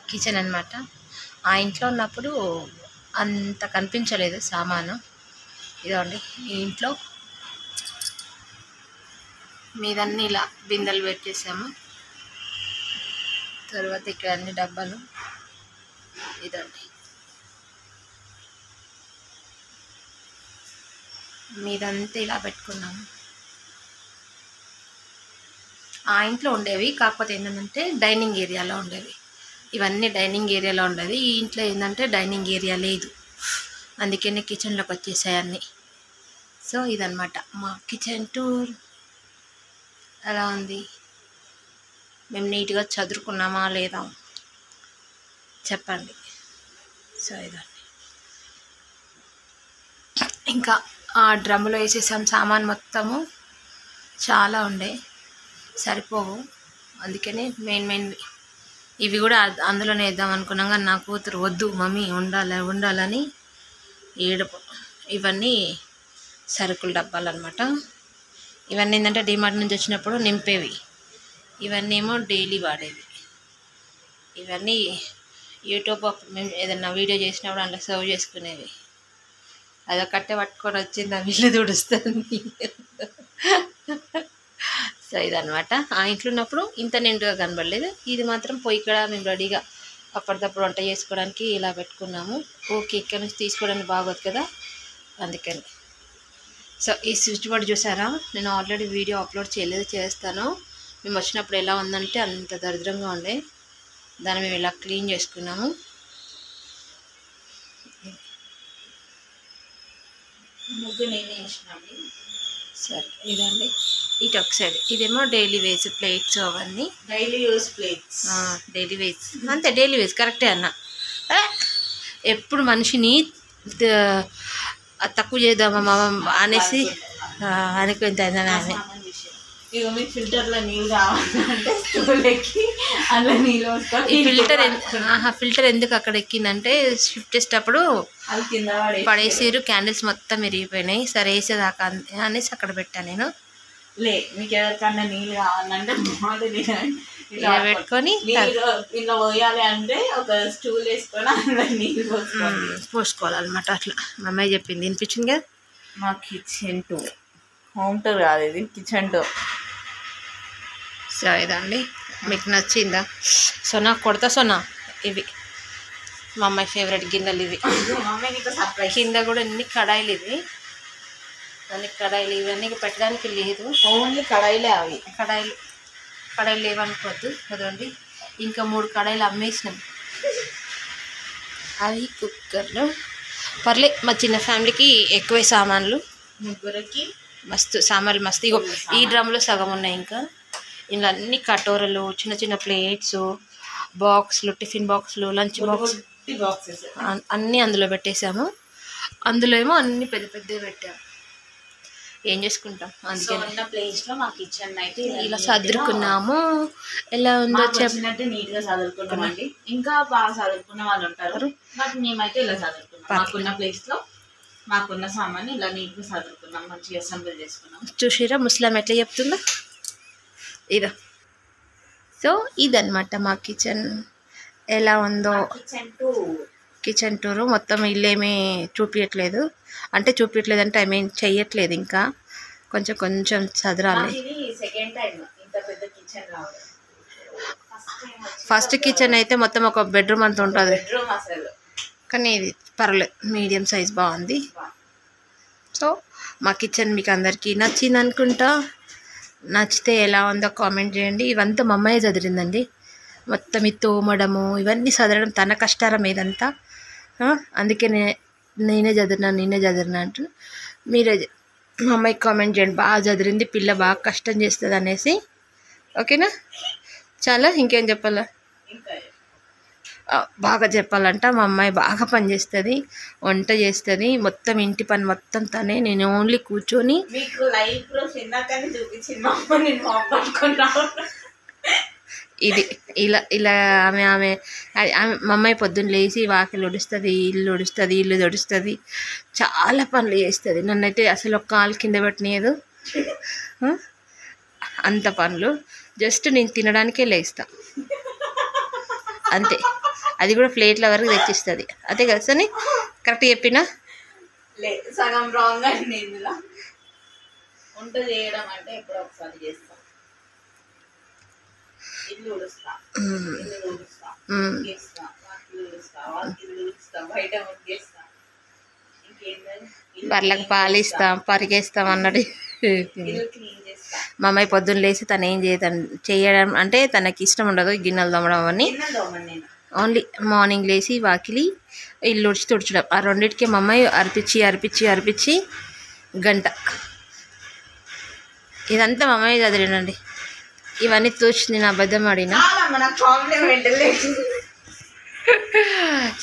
Kitchen అన్నమాట. ఆ ఇంట్లో ఉన్నప్పుడు అంత కనిపించలేదు సామాను. ఇదండి ఈ ఇంట్లో మీదన్నీ ఇలా బిందెలు పెట్టేసాము. తర్వాత ఇక్కడ అన్ని డబ్బాలు. ఇదండి మీదంతా ఇలా పెట్టుకున్నాము. ఆ ఇంట్లో ఉండేవి, కాకపోతే ఏంటంటే డైనింగ్ ఏరియాలో ఉండేవి. ఇవన్నీ డైనింగ్ ఏరియాలో ఉండేవి. ఈ ఇంట్లో ఏంటంటే డైనింగ్ ఏరియా లేదు, అందుకనే కిచెన్లోకి వచ్చేసాయి అన్నీ. సో ఇదన్నమాట మా కిచెన్ టూర్. ఎలా ఉంది? మేము నీట్గా చదువుకున్నామా లేదా చెప్పండి. సో ఇదండి, ఇంకా ఆ డ్రమ్ములో వేసేసాం సామాన్ మొత్తము. చాలా ఉండే, సరిపోవు, అందుకని మెయిన్ ఇవి కూడా అందులోనే వేద్దాం అనుకున్నాం. కానీ నా కూతురు వద్దు మమ్మీ ఉండాలని ఏడుపు. ఇవన్నీ సరుకుల డబ్బాలు అనమాట. ఇవన్నీ ఏంటంటే డిమార్ట్ నుంచి వచ్చినప్పుడు నింపేవి. ఇవన్నీ ఏమో డైలీ వాడేవి. ఇవన్నీ యూట్యూబ్ మేము ఏదన్నా వీడియో చేసినప్పుడు అందులో సర్వ్ చేసుకునేవి. అదొకట్టే పట్టుకొని వచ్చింది, ఆ ఇల్లు తుడుస్తుంది. సో ఇదనమాట. ఆ ఇంట్లో ఉన్నప్పుడు ఇంత నిండుగా కనబడలేదు. ఇది మాత్రం పొయ్యి ఇక్కడ మేము రెడీగా అప్పటికప్పుడు వంట చేసుకోవడానికి ఇలా పెట్టుకున్నాము. ఓకే, ఇక్కడ నుంచి తీసుకోవడానికి బాగోదు కదా, అందుకని. సో ఈ స్విచ్ బోర్డ్ చూసారా, నేను ఆల్రెడీ వీడియో అప్లోడ్ చేస్తాను. మేము వచ్చినప్పుడు ఎలా ఉందంటే అంత దరిద్రంగా ఉండే, దాన్ని మేము ఇలా క్లీన్ చేసుకున్నాము. ముగ్గు నేనే వేసినాము. సరే ఇదండి, ఇటు ఒక సైడ్ ఇదేమో డైలీ వేజ్ ప్లేట్స్, అవన్నీ daily use plates. Daily wage అంతే, డైలీ వేజ్ కరెక్టే అన్న. ఎప్పుడు మనిషిని తక్కువ చేద్దామా అనేసి అనుకుంది ఆమె. ఇక మీకు ఫిల్టర్లో నీళ్ళు కావాలంటే స్టూల్ ఎక్కి అందులో నీళ్ళు వస్తాయి. ఈ ఫిల్టర్ ఎందుకు అక్కడ ఎక్కిందంటే షిఫ్ట్ చేసేటప్పుడు అది కింద పడేసారు, క్యాండిల్స్ మొత్తం విరిగిపోయినాయి. సరే వేసేదాకా అనేసి అక్కడ పెట్టాను నేను. మీకు ఎవరికన్నా నీళ్ళు కావాలంటే ఇలా పెట్టుకొని ఇలా పోయాలి అంటే ఒక స్టూల్ వేసుకొని అందులో నీళ్ళు పోసుకోవాలన్నమాట. అట్లా మా అమ్మాయి చెప్పింది, వినిపించింది కదా. మా కిచెన్ టూర్, హోమ్ టూర్ కాదు ఇది, కిచెన్ టూర్. సో ఇదండి, మీకు నచ్చిందా? సోనా కొడతా సోనా. ఇవి మా అమ్మాయి ఫేవరెట్ గిన్నెలు ఇవి. కింద కూడా ఎన్ని కడాయిలు, ఇవి అన్ని కడాయిలు. ఇవన్నీ పెట్టడానికి లేదు, ఓన్లీ కడాయిలే. అవి కడాయిలు లేవనుకోవద్దు కదండి. ఇంకా 3 కడాయిలు అమ్మేసినాం. అవి కుక్కర్లు. పర్లే, మా చిన్న ఫ్యామిలీకి ఎక్కువే సామాన్లు, ముగ్గురికి మస్తు సామాన్లు మస్తు. ఇగో ఈ డ్రమ్లో సగం ఉన్నాయి. ఇంకా ఇందులో అన్ని కటోరలు, చిన్న ప్లేట్స్, బాక్స్లు, టిఫిన్ బాక్స్లు, లంచ్ బాక్సెస్ అన్నీ అందులో పెట్టేసాము. అందులో ఏమో అన్ని పెద్దవి పెట్టాము. ఏం చేసుకుంటాం, అందుకే ప్లేస్లో మా కిచెన్ అయితే ఇలా సర్దుకున్నాము. ఎలా ఉందో చెప్పినట్టు నీట్గా చదువుకున్నామండి. ఇంకా బాగా చదువుకున్న వాళ్ళు ఉంటారు, బట్ మేమైతే ఇలా చదువుకున్నాం. మాకున్న ప్లేస్లో మాకున్న సామాన్ని ఇలా నీట్గా చదువుకున్నాం, మంచిగా అసెంబ్లీ చేసుకున్నాం. చూసిరా ముస్లాం ఎట్లా చెప్తుందో ఇదా. సో ఇదన్నమాట మా కిచెన్. ఎలా ఉందో కిచెన్ టూరు. మొత్తం ఇల్లేమీ చూపించట్లేదు, అంటే చూపించట్లేదంటే ఐ మీన్ చెయ్యట్లేదు, ఇంకా కొంచెం చదరాలి. ఫస్ట్ కిచెన్ అయితే మొత్తం ఒక బెడ్రూమ్ అంత ఉంటుంది, కానీ ఇది పర్లేదు, మీడియం సైజ్ బాగుంది. సో మా కిచెన్ మీకు అందరికీ నచ్చింది అనుకుంటా. నచ్చితే ఎలా ఉందో కామెంట్ చేయండి. ఇవంతా మా అమ్మాయి చదిరిందండి, మొత్తం ఇది తోమడము ఇవన్నీ చదవడం తన కష్టారం ఇదంతా. అందుకే నేనే చదిరినా అంటూ మీరే మా అమ్మాయికి కామెంట్ చేయండి, బాగా చదిరింది పిల్ల, బాగా కష్టం చేస్తుంది అనేసి. ఓకేనా? చాలా ఇంకేం చెప్పాలా? బాగా చెప్పాలంట, మా అమ్మాయి బాగా పని చేస్తుంది, వంట చేస్తుంది, మొత్తం ఇంటి పని మొత్తం తనే. నేను ఓన్లీ కూర్చొని ఇది ఇలా ఆమె మా అమ్మాయి పొద్దున్న లేచి వాకిలు ఉడుస్తుంది, ఇల్లు తుడుస్తుంది, చాలా పనులు చేస్తుంది. నన్నైతే అసలు ఒక కాలు కింద పెట్టనీయదు, అంత పనులు. జస్ట్ నేను తినడానికే లేస్తా అంతే. అది కూడా ప్లేట్ల వరకు తెచ్చిస్తుంది. అదే కదా సని కరెక్ట్ చెప్పినా? లేదు, సగం రాంగ్ అండి. ఇందులో వంట చేయడం అంటే ఎప్పుడో ఒకసారి చేస్తా. ఇల్లు ఉడుస్తా, ఇల్లు ఉడుస్తా, ముగ్గేస్తా, వాకిలు ఉడుస్తా, వాకిలు ఉడుస్తా, బయట ముగ్గేస్తా. ఇంకేంటంటే బర్లకు పాలిస్తాం, పరిగేస్తాం అన్నట్టు. ఇల్లు క్లీన్ చేస్తా. మా అమ్మాయి పొద్దున్న లేచి తను ఏం చేయడం అంటే తనకి ఇష్టం ఉండదు గిన్నెలు తోమడం అని. నేను ఓన్లీ మార్నింగ్ లేచి వాకిలి ఇల్లు ఉడిచి తుడచడం, ఆ రెండింటికి మా అమ్మాయి అరిపించి గంట. ఇదంతా మా అమ్మాయి చదివినండి. ఇవన్నీ తూచి నేను అబద్ధం ఆడినా.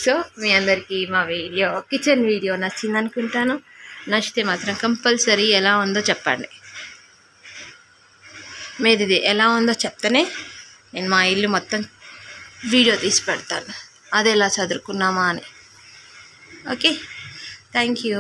సో మీ అందరికీ మా వీడియో కిచెన్ వీడియో నచ్చింది అనుకుంటాను. నచ్చితే మాత్రం కంపల్సరీ ఎలా ఉందో చెప్పండి. మీది ఎలా ఉందో చెప్తేనే నేను మా ఇల్లు మొత్తం వీడియో తీసి పెడతాను, అది ఎలా చదువుకున్నామా అని. Okay, thank you.